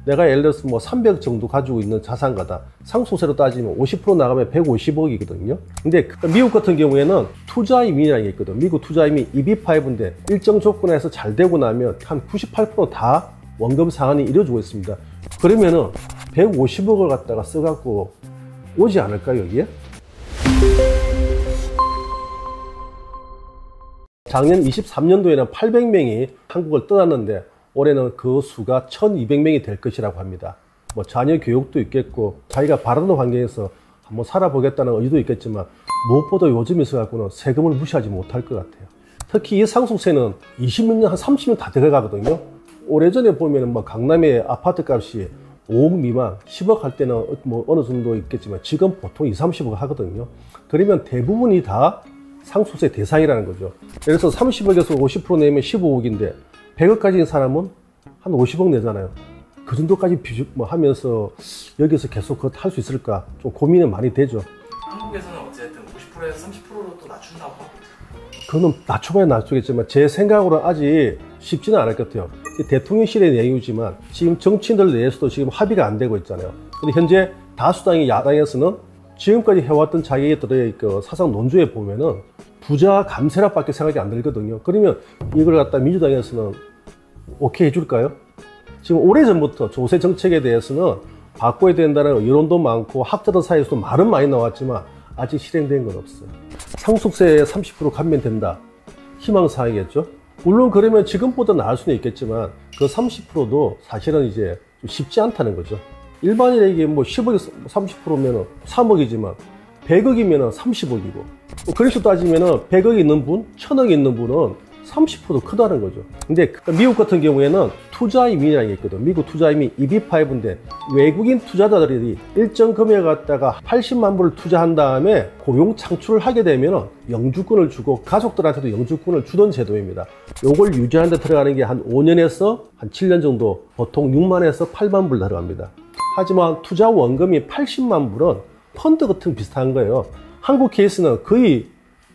내가 예를 들어서 뭐 300억 정도 가지고 있는 자산가다. 상속세로 따지면 50% 나가면 150억이거든요. 근데 미국 같은 경우에는 투자이민이라는 게 있거든. 미국 투자이민 EB5인데 일정 조건에서 잘 되고 나면 한 98% 다 원금 상환이 이루어지고 있습니다. 그러면은 150억을 갖다가 써갖고 오지 않을까요, 여기에? 작년 23년도에는 800명이 한국을 떠났는데 올해는 그 수가 1200명이 될 것이라고 합니다. 뭐 자녀 교육도 있겠고 자기가 바라는 환경에서 한번 살아보겠다는 의지도 있겠지만 무엇보다 요즘 있어갖고는 세금을 무시하지 못할 것 같아요. 특히 이 상속세는 20년, 한 30년 다 들어가거든요. 오래전에 보면은 뭐 강남의 아파트 값이 5억 미만, 10억 할 때는 뭐 어느 정도 있겠지만 지금 보통 20, 30억 하거든요. 그러면 대부분이 다 상속세 대상이라는 거죠. 그래서 30억에서 50% 내면 15억인데 100억 가진 사람은 한 50억 내잖아요. 그 정도까지 뭐 하면서 여기서 계속 그것 할 수 있을까 좀 고민이 많이 되죠. 한국에서는 어쨌든 50%에서 30%로 또 낮춘다고 하고 있어요. 그거는 낮춰봐야 낮추겠지만 제 생각으로는 아직 쉽지는 않을 것 같아요. 대통령실의 내용이지만 지금 정치인들 내에서도 지금 합의가 안 되고 있잖아요. 근데 현재 다수당의 야당에서는 지금까지 해왔던 자기들의 그 사상 논조에 보면은 부자 감세라밖에 생각이 안 들거든요. 그러면 이걸 갖다 민주당에서는 오케이 해줄까요? 지금 오래전부터 조세 정책에 대해서는 바꿔야 된다는 여론도 많고 학자들 사이에서도 말은 많이 나왔지만 아직 실행된 건 없어요. 상속세에 30% 감면된다. 희망사항이겠죠. 물론 그러면 지금보다 나을 수는 있겠지만 그 30%도 사실은 이제 좀 쉽지 않다는 거죠. 일반인에게 뭐 10억이 30%면 3억이지만 100억이면 30억이고 그래서 따지면 100억이 있는 분, 1000억이 있는 분은 30%도 크다는 거죠. 근데 미국 같은 경우에는 투자이민이라는 게 있거든. 미국 투자이민 EB5인데 외국인 투자자들이 일정 금액을 갖다가 80만 불을 투자한 다음에 고용 창출을 하게 되면 영주권을 주고 가족들한테도 영주권을 주던 제도입니다. 요걸 유지하는 데 들어가는 게 한 5년에서 한 7년 정도 보통 6만에서 8만 불 들어갑니다. 하지만 투자 원금이 80만 불은 펀드 같은 비슷한 거예요. 한국 케이스는 거의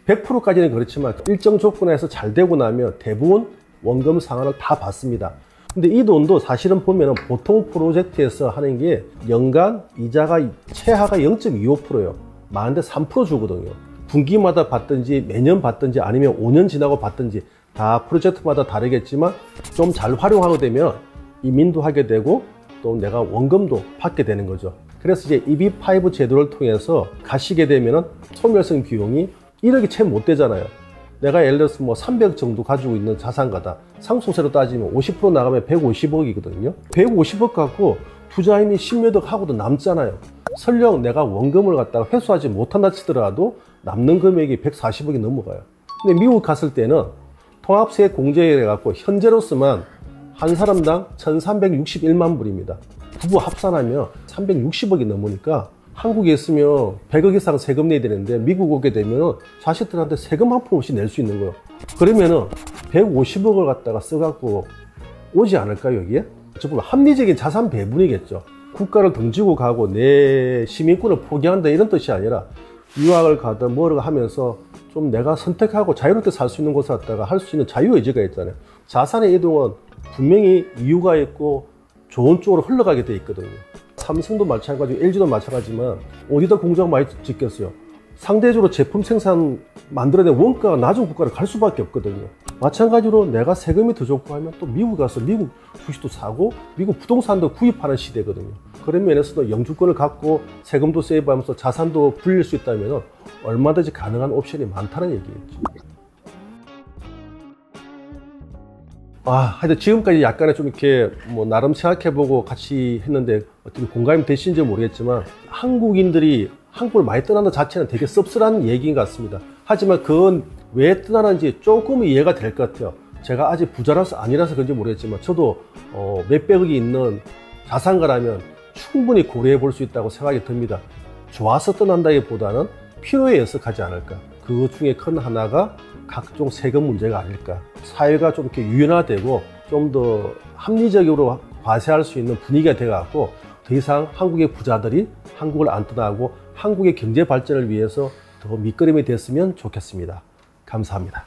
100%까지는 그렇지만 일정 조건에서 잘 되고 나면 대부분 원금 상환을 다 받습니다. 근데 이 돈도 사실은 보면 보통 프로젝트에서 하는 게 연간 이자가 최하가 0.25%예요. 많은데 3% 주거든요. 분기마다 받든지 매년 받든지 아니면 5년 지나고 받든지 다 프로젝트마다 다르겠지만 좀 잘 활용하게 되면 이민도 하게 되고 또 내가 원금도 받게 되는 거죠. 그래서 이제 EB5 제도를 통해서 가시게 되면은 소멸성 비용이 1억이 채 못 되잖아요. 내가 예를 들어서 뭐 300억 정도 가지고 있는 자산가다. 상속세로 따지면 50% 나가면 150억이거든요. 150억 갖고 투자임이 10몇 억 하고도 남잖아요. 설령 내가 원금을 갖다가 회수하지 못한다 치더라도 남는 금액이 140억이 넘어가요. 근데 미국 갔을 때는 통합세 공제해 갖고 현재로서만 한 사람당 1361만 불입니다. 부부 합산하면 360억이 넘으니까 한국에 있으면 100억 이상 세금 내야 되는데 미국 오게 되면 자식들한테 세금 한 푼 없이 낼 수 있는 거예요. 그러면은 150억을 갖다가 써갖고 오지 않을까요, 여기에? 조금 합리적인 자산 배분이겠죠. 국가를 등지고 가고 내 시민권을 포기한다 이런 뜻이 아니라 유학을 가든 뭐를 하면서 좀 내가 선택하고 자유롭게 살 수 있는 곳에 갔다가 할 수 있는 자유의지가 있잖아요. 자산의 이동은 분명히 이유가 있고 좋은 쪽으로 흘러가게 돼 있거든요. 삼성도 마찬가지고 LG도 마찬가지지만 어디다 공장 많이 짓겠어요. 상대적으로 제품 생산 만들어낸 원가가 낮은 국가를 갈 수밖에 없거든요. 마찬가지로 내가 세금이 더 좋고 하면 또 미국 가서 미국 주식도 사고 미국 부동산도 구입하는 시대거든요. 그런 면에서도 영주권을 갖고 세금도 세이브하면서 자산도 불릴 수 있다면 얼마든지 가능한 옵션이 많다는 얘기겠죠. 하여튼 지금까지 약간의 좀 이렇게 뭐 나름 생각해보고 같이 했는데 어떻게 공감이 되시는지 모르겠지만 한국인들이 한국을 많이 떠나는 자체는 되게 씁쓸한 얘기인 것 같습니다. 하지만 그건 왜 떠나는지 조금 이해가 될 것 같아요. 제가 아직 부자라서 아니라서 그런지 모르겠지만 저도 몇백억이 있는 자산가라면 충분히 고려해 볼 수 있다고 생각이 듭니다. 좋아서 떠난다기보다는 필요에 의해서 가지 않을까. 그 중에 큰 하나가 각종 세금 문제가 아닐까. 사회가 좀 이렇게 유연화되고 좀 더 합리적으로 과세할 수 있는 분위기가 돼갖고 더 이상 한국의 부자들이 한국을 안 떠나고 한국의 경제 발전을 위해서 더 밑거름이 됐으면 좋겠습니다. 감사합니다.